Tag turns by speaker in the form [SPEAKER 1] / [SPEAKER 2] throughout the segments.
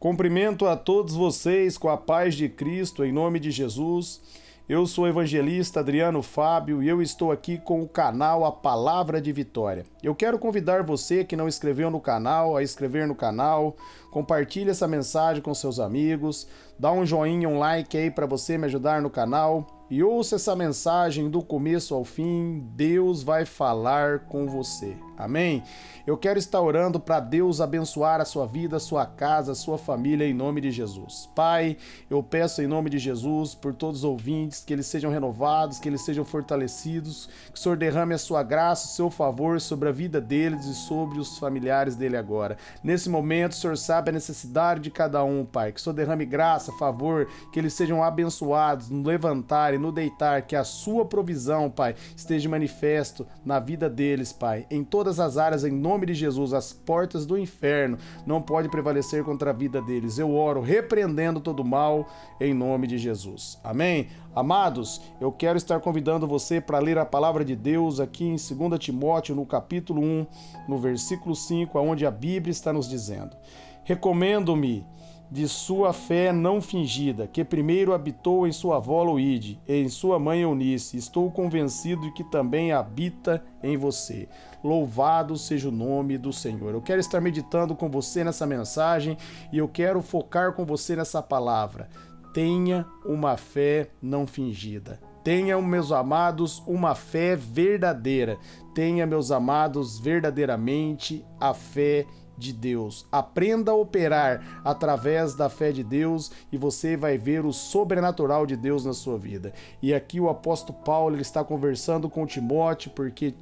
[SPEAKER 1] Cumprimento a todos vocês com a paz de Cristo, em nome de Jesus. Eu sou o evangelista Adriano Fábio e eu estou aqui com o canal A Palavra de Vitória. Eu quero convidar você que não inscreveu no canal a inscrever no canal, compartilhe essa mensagem com seus amigos, dá um joinha, um like aí para você me ajudar no canal e ouça essa mensagem do começo ao fim. Deus vai falar com você. Amém? Eu quero estar orando para Deus abençoar a sua vida, a sua casa, a sua família, em nome de Jesus. Pai, eu peço em nome de Jesus por todos os ouvintes, que eles sejam renovados, que eles sejam fortalecidos, que o Senhor derrame a sua graça, o seu favor sobre a vida deles e sobre os familiares dele agora. Nesse momento, o Senhor sabe a necessidade de cada um, Pai, que o Senhor derrame graça, favor, que eles sejam abençoados no levantar e no deitar, que a sua provisão, Pai, esteja manifesto na vida deles, Pai, em todas as áreas, em nome de Jesus. As portas do inferno não podem prevalecer contra a vida deles. Eu oro repreendendo todo mal em nome de Jesus. Amém? Amados, eu quero estar convidando você para ler a palavra de Deus aqui em 2 Timóteo, no capítulo 1, no versículo 5, onde a Bíblia está nos dizendo: recomendo-me de sua fé não fingida, que primeiro habitou em sua avó Loide e em sua mãe Eunice. Estou convencido de que também habita em você. Louvado seja o nome do Senhor. Eu quero estar meditando com você nessa mensagem e eu quero focar com você nessa palavra. Tenha uma fé não fingida. Tenha, meus amados, uma fé verdadeira. Tenha, meus amados, verdadeiramente a fé de Deus. Aprenda a operar através da fé de Deus e você vai ver o sobrenatural de Deus na sua vida. E aqui o apóstolo Paulo, ele está conversando com Timóteo porque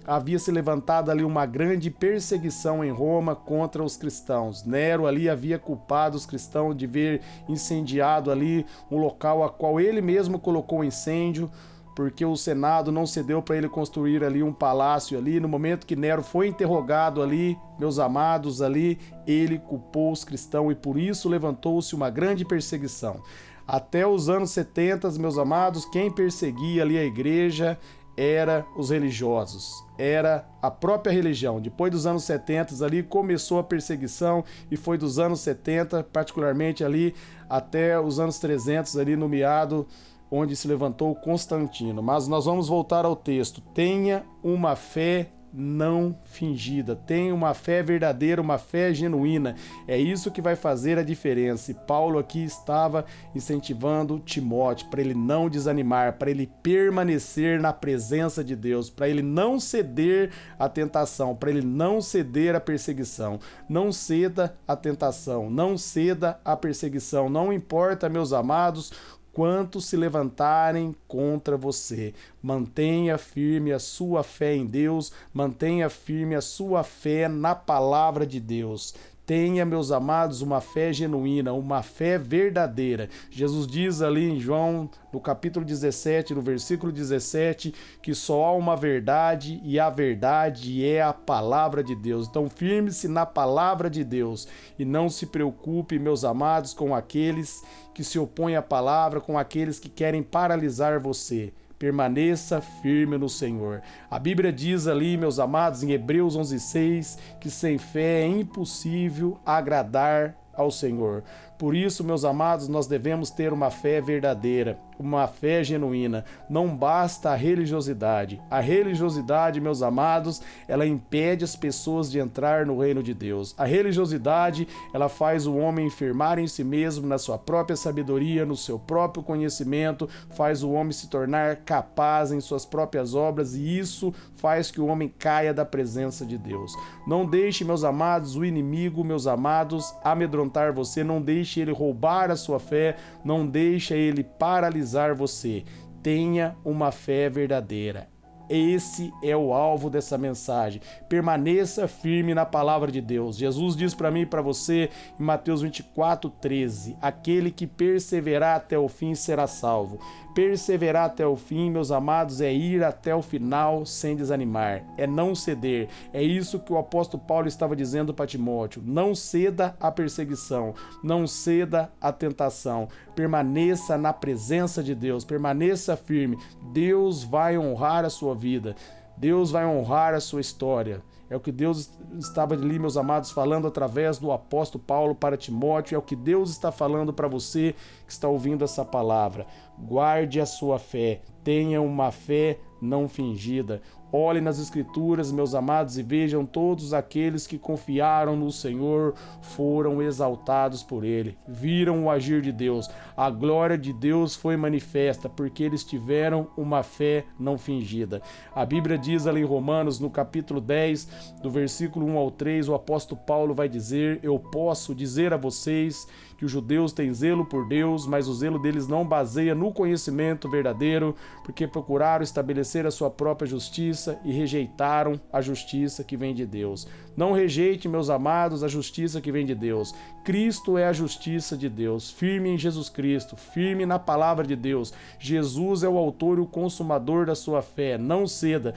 [SPEAKER 1] havia se levantado ali uma grande perseguição em Roma contra os cristãos. Nero ali havia culpado os cristãos de ver incendiado ali um local a qual ele mesmo colocou incêndio, porque o Senado não cedeu para ele construir ali um palácio ali. No momento que Nero foi interrogado ali, meus amados, ali, ele culpou os cristãos e por isso levantou-se uma grande perseguição. Até os anos 70, meus amados, quem perseguia ali a igreja era os religiosos, era a própria religião. Depois dos anos 70 ali começou a perseguição e foi dos anos 70, particularmente ali, até os anos 300 ali no meado, onde se levantou Constantino. Mas nós vamos voltar ao texto. Tenha uma fé não fingida, tenha uma fé verdadeira, uma fé genuína. É isso que vai fazer a diferença. E Paulo aqui estava incentivando Timóteo para ele não desanimar, para ele permanecer na presença de Deus, para ele não ceder à tentação, para ele não ceder à perseguição. Não ceda à tentação, não ceda à perseguição. Não importa, meus amados, quantos se levantarem contra você. Mantenha firme a sua fé em Deus, mantenha firme a sua fé na palavra de Deus. Tenha, meus amados, uma fé genuína, uma fé verdadeira. Jesus diz ali em João, no capítulo 17, no versículo 17, que só há uma verdade e a verdade é a palavra de Deus. Então firme-se na palavra de Deus e não se preocupe, meus amados, com aqueles que se opõem à palavra, com aqueles que querem paralisar você. Permaneça firme no Senhor. A Bíblia diz ali, meus amados, em Hebreus 11:6, que sem fé é impossível agradar ao Senhor. Por isso, meus amados, nós devemos ter uma fé verdadeira, uma fé genuína. Não basta a religiosidade. A religiosidade, meus amados, ela impede as pessoas de entrar no reino de Deus. A religiosidade, ela faz o homem firmar em si mesmo, na sua própria sabedoria, no seu próprio conhecimento, faz o homem se tornar capaz em suas próprias obras e isso faz que o homem caia da presença de Deus. Não deixe, meus amados, o inimigo, meus amados, amedrontar você. Não deixe ele roubar a sua fé, não deixe ele paralisar você. Tenha uma fé verdadeira. Esse é o alvo dessa mensagem. Permaneça firme na palavra de Deus. Jesus diz para mim e para você em Mateus 24:13: aquele que perseverar até o fim será salvo. Perseverar até o fim, meus amados, é ir até o final sem desanimar, é não ceder. É isso que o apóstolo Paulo estava dizendo para Timóteo. Não ceda à perseguição, não ceda à tentação. Permaneça na presença de Deus, permaneça firme. Deus vai honrar a sua vida. Deus vai honrar a sua história. É o que Deus estava ali, meus amados, falando através do apóstolo Paulo para Timóteo. É o que Deus está falando para você que está ouvindo essa palavra. Guarde a sua fé. Tenha uma fé não fingida. Olhem nas Escrituras, meus amados, e vejam todos aqueles que confiaram no Senhor foram exaltados por Ele. Viram o agir de Deus. A glória de Deus foi manifesta porque eles tiveram uma fé não fingida. A Bíblia diz ali em Romanos, no capítulo 10, do versículo 1 ao 3, o apóstolo Paulo vai dizer: eu posso dizer a vocês que os judeus têm zelo por Deus, mas o zelo deles não baseia no conhecimento verdadeiro, porque procuraram estabelecer a sua própria justiça e rejeitaram a justiça que vem de Deus. Não rejeite, meus amados, a justiça que vem de Deus. Cristo é a justiça de Deus. Firme em Jesus Cristo, firme na palavra de Deus. Jesus é o autor e o consumador da sua fé. Não ceda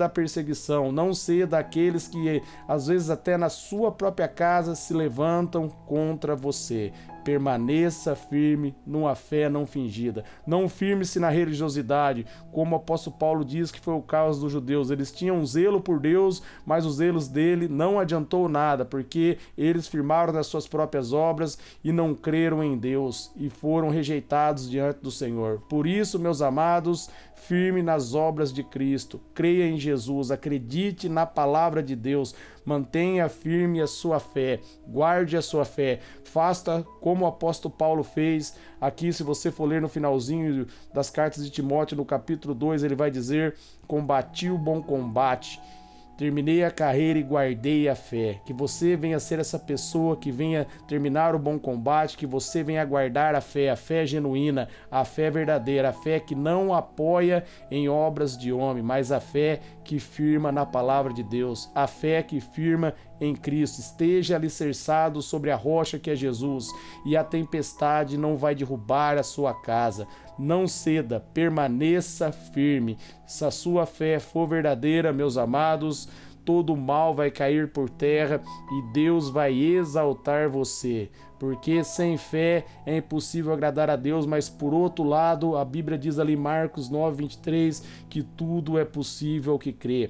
[SPEAKER 1] à perseguição, não ceda àqueles que, às vezes, até na sua própria casa se levantam contra você. Permaneça firme numa fé não fingida. Não firme-se na religiosidade, como o apóstolo Paulo diz que foi o caso dos judeus. Eles tinham zelo por Deus, mas os zelos dele não adiantou nada, porque eles firmaram nas suas próprias obras e não creram em Deus e foram rejeitados diante do Senhor. Por isso, meus amados, firme nas obras de Cristo. Creia em Jesus, acredite na palavra de Deus. Mantenha firme a sua fé, guarde a sua fé, faça como o apóstolo Paulo fez. Aqui, se você for ler no finalzinho das cartas de Timóteo, no capítulo 2, ele vai dizer: combati o bom combate, terminei a carreira e guardei a fé. Que você venha ser essa pessoa que venha terminar o bom combate, que você venha guardar a fé genuína, a fé verdadeira, a fé que não apoia em obras de homem, mas a fé que firma na palavra de Deus, a fé que firma em Cristo. Esteja alicerçado sobre a rocha que é Jesus, e a tempestade não vai derrubar a sua casa. Não ceda, permaneça firme. Se a sua fé for verdadeira, meus amados, todo mal vai cair por terra e Deus vai exaltar você. Porque sem fé é impossível agradar a Deus, mas por outro lado, a Bíblia diz ali em Marcos 9:23 que tudo é possível ao que crê.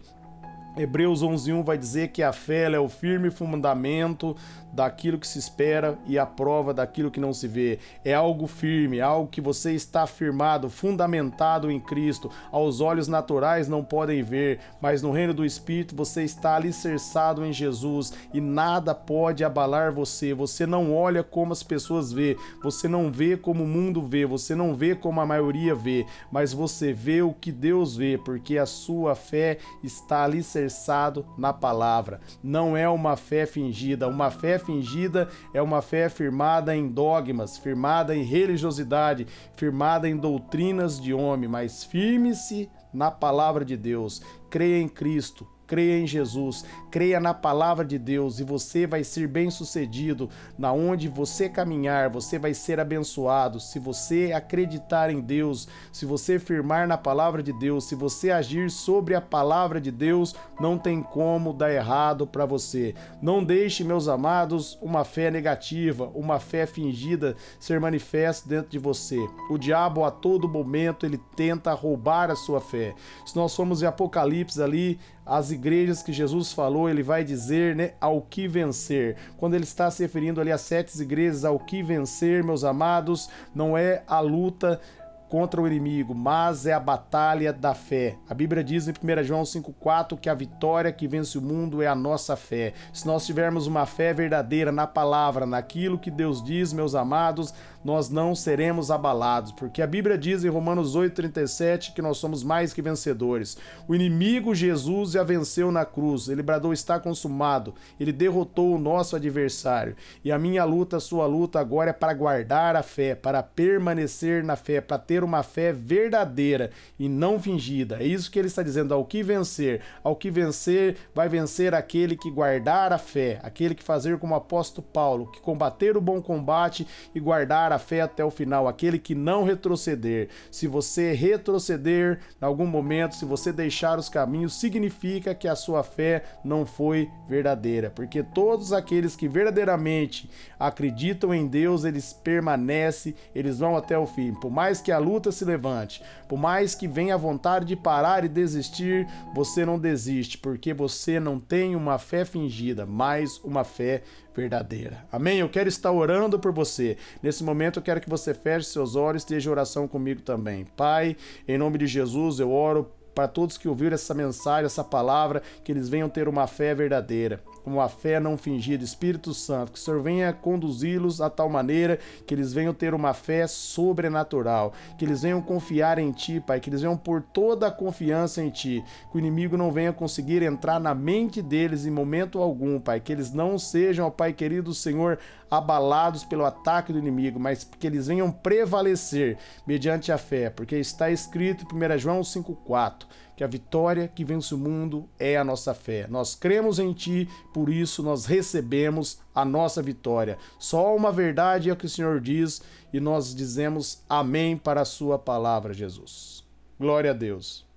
[SPEAKER 1] Hebreus 11:1 vai dizer que a fé é o firme fundamento daquilo que se espera e a prova daquilo que não se vê. É algo firme, algo que você está firmado, fundamentado em Cristo. Aos olhos naturais não podem ver, mas no reino do Espírito você está alicerçado em Jesus e nada pode abalar você. Você não olha como as pessoas vê, você não vê como o mundo vê, você não vê como a maioria vê, mas você vê o que Deus vê, porque a sua fé está alicerçado na palavra. Não é uma fé fingida. Uma fé fingida é uma fé firmada em dogmas, firmada em religiosidade, firmada em doutrinas de homem, mas firme-se na palavra de Deus. Creia em Cristo. Creia em Jesus, creia na palavra de Deus e você vai ser bem-sucedido. Na onde você caminhar, você vai ser abençoado. Se você acreditar em Deus, se você firmar na palavra de Deus, se você agir sobre a palavra de Deus, não tem como dar errado para você. Não deixe, meus amados, uma fé negativa, uma fé fingida ser manifesta dentro de você. O diabo a todo momento ele tenta roubar a sua fé. Se nós formos em Apocalipse ali, as igrejas que Jesus falou, ele vai dizer, né, ao que vencer. Quando ele está se referindo ali às 7 igrejas, ao que vencer, meus amados, não é a luta contra o inimigo, mas é a batalha da fé. A Bíblia diz em 1 João 5,4 que a vitória que vence o mundo é a nossa fé. Se nós tivermos uma fé verdadeira na palavra, naquilo que Deus diz, meus amados, nós não seremos abalados, porque a Bíblia diz em Romanos 8,37 que nós somos mais que vencedores. O inimigo Jesus já venceu na cruz, ele bradou: está consumado, ele derrotou o nosso adversário. E a minha luta, a sua luta agora é para guardar a fé, para permanecer na fé, para ter uma fé verdadeira e não fingida. É isso que ele está dizendo: ao que vencer. Ao que vencer, vai vencer aquele que guardar a fé, aquele que fazer como o apóstolo Paulo, que combater o bom combate e guardar a fé até o final, aquele que não retroceder. Se você retroceder em algum momento, se você deixar os caminhos, significa que a sua fé não foi verdadeira, porque todos aqueles que verdadeiramente acreditam em Deus, eles permanecem, eles vão até o fim. Por mais que a luta se levante, por mais que venha a vontade de parar e desistir, você não desiste, porque você não tem uma fé fingida, mas uma fé verdadeira. Amém? Eu quero estar orando por você. Nesse momento eu quero que você feche seus olhos e esteja em oração comigo também. Pai, em nome de Jesus, eu oro para todos que ouviram essa mensagem, essa palavra, que eles venham ter uma fé verdadeira, uma fé não fingida. Espírito Santo, que o Senhor venha conduzi-los a tal maneira que eles venham ter uma fé sobrenatural, que eles venham confiar em Ti, Pai, que eles venham pôr toda a confiança em Ti, que o inimigo não venha conseguir entrar na mente deles em momento algum, Pai, que eles não sejam, ó Pai querido Senhor, abalados pelo ataque do inimigo, mas que eles venham prevalecer mediante a fé, porque está escrito em 1 João 5,4, que a vitória que vence o mundo é a nossa fé. Nós cremos em Ti, por isso nós recebemos a nossa vitória. Só uma verdade é o que o Senhor diz e nós dizemos amém para a Sua palavra, Jesus. Glória a Deus.